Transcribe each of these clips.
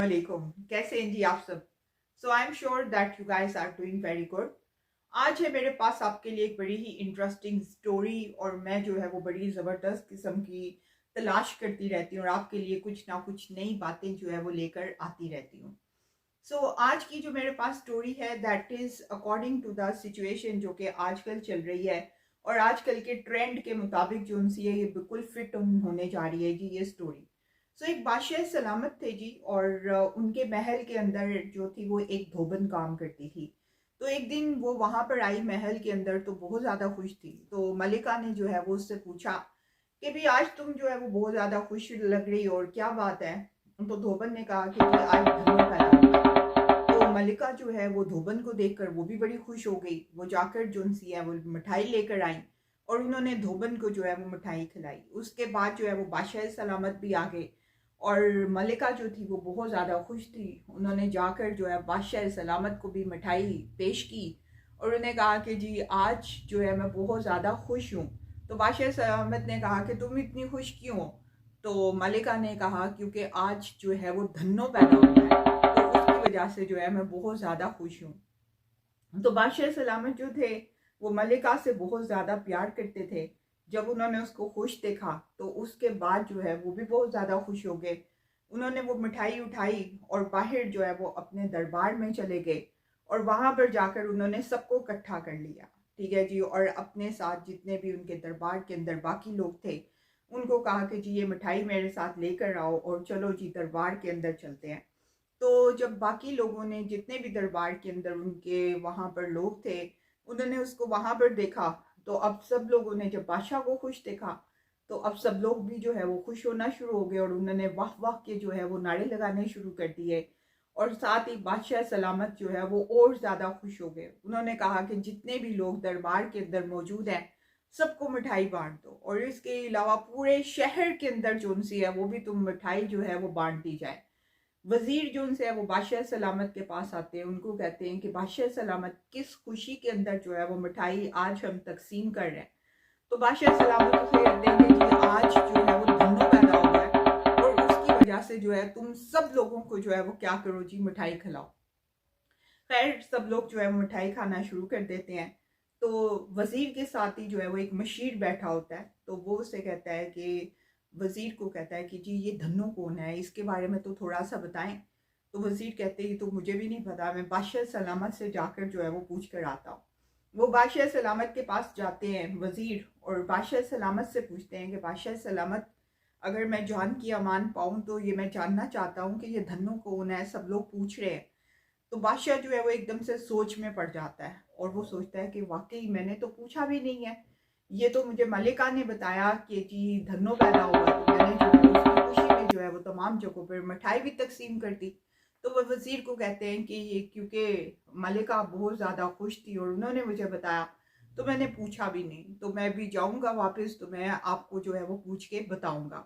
वालेकुम। कैसे हैं जी आप सब? So I am sure that you guys are doing very good. आज है मेरे पास आपके लिए एक बड़ी ही इंटरेस्टिंग स्टोरी और मैं जो है वो बड़ी ज़बरदस्त किस्म की तलाश करती रहती हूँ और आपके लिए कुछ ना कुछ नई बातें जो है वो लेकर आती रहती हूँ। सो आज की जो मेरे पास स्टोरी है that is according to the situation जो कि आजकल चल रही है और आजकल के ट्रेंड के मुताबिक जो उनसी है ये बिल्कुल फिट होने जा रही है जी ये स्टोरी। सो एक बादशाह सलामत थे जी और उनके महल के अंदर जो थी वो एक धोबन काम करती थी। तो एक दिन वो वहां पर आई महल के अंदर तो बहुत ज़्यादा खुश थी। तो मलिका ने जो है वो उससे पूछा कि भी आज तुम जो है वो बहुत ज़्यादा खुश लग रही हो और क्या बात है। तो धोबन ने कहा कि जी आज धन्नो पैदा हुआ है। तो मलिका जो है वो धोबन को देखकर वो भी बड़ी खुश हो गई। वो जाकर जो उनसी है वो मिठाई लेकर आई और उन्होंने धोबन को जो है वो मिठाई खिलाई। उसके बाद जो है वो बादशाह सलामत भी आ गए और मलिका जो थी वो बहुत ज़्यादा खुश थी। उन्होंने जाकर जो है बादशाह सलामत को भी मिठाई पेश की और उन्हें कहा कि जी आज जो है मैं बहुत ज़्यादा खुश हूँ। तो बादशाह सलामत ने कहा कि तुम इतनी खुश क्यों हो? तो मलिका ने कहा क्योंकि आज जो है वो धन्नो पैदा हुआ है तो उसकी वजह से जो है मैं बहुत ज़्यादा खुश हूँ। तो बादशाह सलामत जो थे वो मलिका से बहुत ज़्यादा प्यार करते थे। जब उन्होंने उसको खुश देखा तो उसके बाद जो है वो भी बहुत ज़्यादा खुश हो गए। उन्होंने वो मिठाई उठाई और बाहर जो है वो अपने दरबार में चले गए और वहाँ पर जाकर उन्होंने सबको इकट्ठा कर लिया। ठीक है जी। और अपने साथ जितने भी उनके दरबार के अंदर बाकी लोग थे उनको कहा कि जी ये मिठाई मेरे साथ लेकर आओ और चलो जी दरबार के अंदर चलते हैं। तो जब बाकी लोगों ने जितने भी दरबार के अंदर उनके वहाँ पर लोग थे उन्होंने उसको वहाँ पर देखा तो अब सब लोगों ने जब बादशाह को खुश देखा तो अब सब लोग भी जो है वो खुश होना शुरू हो गए और उन्होंने वाह वाह के जो है वो नारे लगाने शुरू कर दिए। और साथ ही बादशाह सलामत जो है वो और ज़्यादा खुश हो गए। उन्होंने कहा कि जितने भी लोग दरबार के अंदर मौजूद हैं सबको मिठाई बांट दो और इसके अलावा पूरे शहर के अंदर जो उनसी है वो भी तुम मिठाई जो है वो बांट दी जाए। वजीर जो उनसे है वो बादशाह सलामत के पास आते हैं। उनको कहते हैं कि बादशाह सलामत किस खुशी के अंदर जो है वो मिठाई आज हम तकसीम कर रहे हैं। तो बादशाह सलामत उसे कहते हैं कि जी आज जो है वो धन्नो पैदा हुआ है और उसकी वजह से जो है तुम सब लोगों को जो है वो क्या करो जी मिठाई खिलाओ। खैर सब लोग जो है मिठाई खाना शुरू कर देते हैं। तो वजीर के साथ ही जो है वो एक मशीर बैठा होता है तो वो उसे कहता है कि वजीर को कहता है कि जी ये धन्नो कौन है इसके बारे में तो थोड़ा सा बताएं। तो वजीर कहते हैं कि तो मुझे भी नहीं पता, मैं बादशाह सलामत से जाकर जो है वो पूछ कर आता हूँ। वो बादशाह सलामत के पास जाते हैं वजीर और बादशाह सलामत से पूछते हैं कि बादशाह सलामत अगर मैं जान की अमान पाऊँ तो ये मैं जानना चाहता हूँ कि ये धन्नो कौन है, सब लोग पूछ रहे हैं। तो बादशाह जो है वो एकदम से सोच में पड़ जाता है और वो सोचता है कि वाकई मैंने तो पूछा भी नहीं है। ये तो मुझे मलिका ने बताया कि जी धन्नो पैदा हुआ तो मैंने जो है उसकी खुशी में जो है वो तमाम जगहों पर मिठाई भी तकसीम कर दी। तो वो वजीर को कहते हैं कि ये क्योंकि मलिका बहुत ज़्यादा खुश थी और उन्होंने मुझे बताया तो मैंने पूछा भी नहीं। तो मैं भी जाऊँगा वापस तो मैं आपको जो है वो पूछ के बताऊँगा।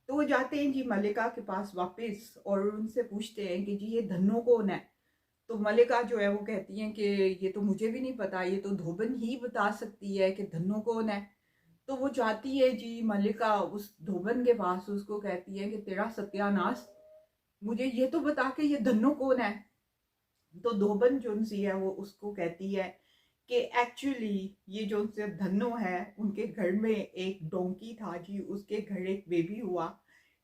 तो वो जाते हैं जी मलिका के पास वापस और उनसे पूछते हैं कि जी ये धन्नो कौन है। तो मलिका जो है वो कहती हैं कि ये तो मुझे भी नहीं पता, ये तो धोबन ही बता सकती है कि धन्नो कौन है। तो वो जाती है जी मलिका उस धोबन के पास, उसको कहती है कि तेरा सत्यानाश, मुझे ये तो बता के ये धन्नो कौन है। तो धोबन जो सी है वो उसको कहती है कि एक्चुअली ये जो उनसे धन्नो है उनके घर में एक डोंकी था जी, उसके घर एक बेबी हुआ।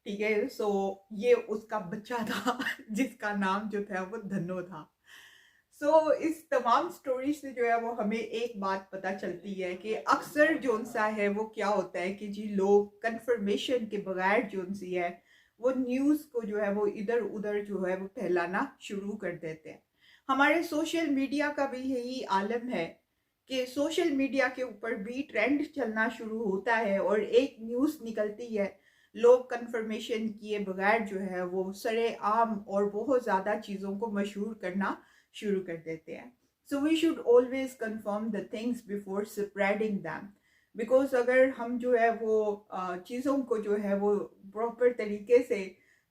ठीक है। सो ये उसका बच्चा था जिसका नाम जो था वो धन्नो था। इस तमाम स्टोरी से जो है वो हमें एक बात पता चलती है कि अक्सर जोन सा है वो क्या होता है कि जी लोग कंफर्मेशन के बगैर जोन सी है वो न्यूज़ को जो है वो इधर उधर जो है वो फैलाना शुरू कर देते हैं। हमारे सोशल मीडिया का भी यही आलम है कि सोशल मीडिया के ऊपर भी ट्रेंड चलना शुरू होता है और एक न्यूज़ निकलती है, लोग कंफर्मेशन किए बगैर जो है वो सरेआम और बहुत ज़्यादा चीज़ों को मशहूर करना शुरू कर देते हैं। So we should always confirm the things before spreading them. Because अगर हम जो है वो चीज़ों को जो है वो प्रॉपर तरीके से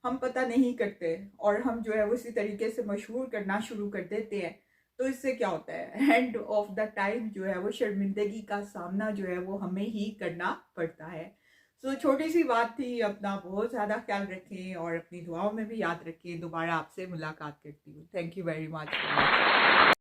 हम पता नहीं करते और हम जो है उसी तरीके से मशहूर करना शुरू कर देते हैं तो इससे क्या होता है एंड ऑफ द टाइम जो है वो शर्मिंदगी का सामना जो है वो हमें ही करना पड़ता है। तो छोटी सी बात थी, अपना बहुत ज़्यादा ख्याल रखें और अपनी दुआओं में भी याद रखें। दोबारा आपसे मुलाकात करती हूँ। Thank you very much.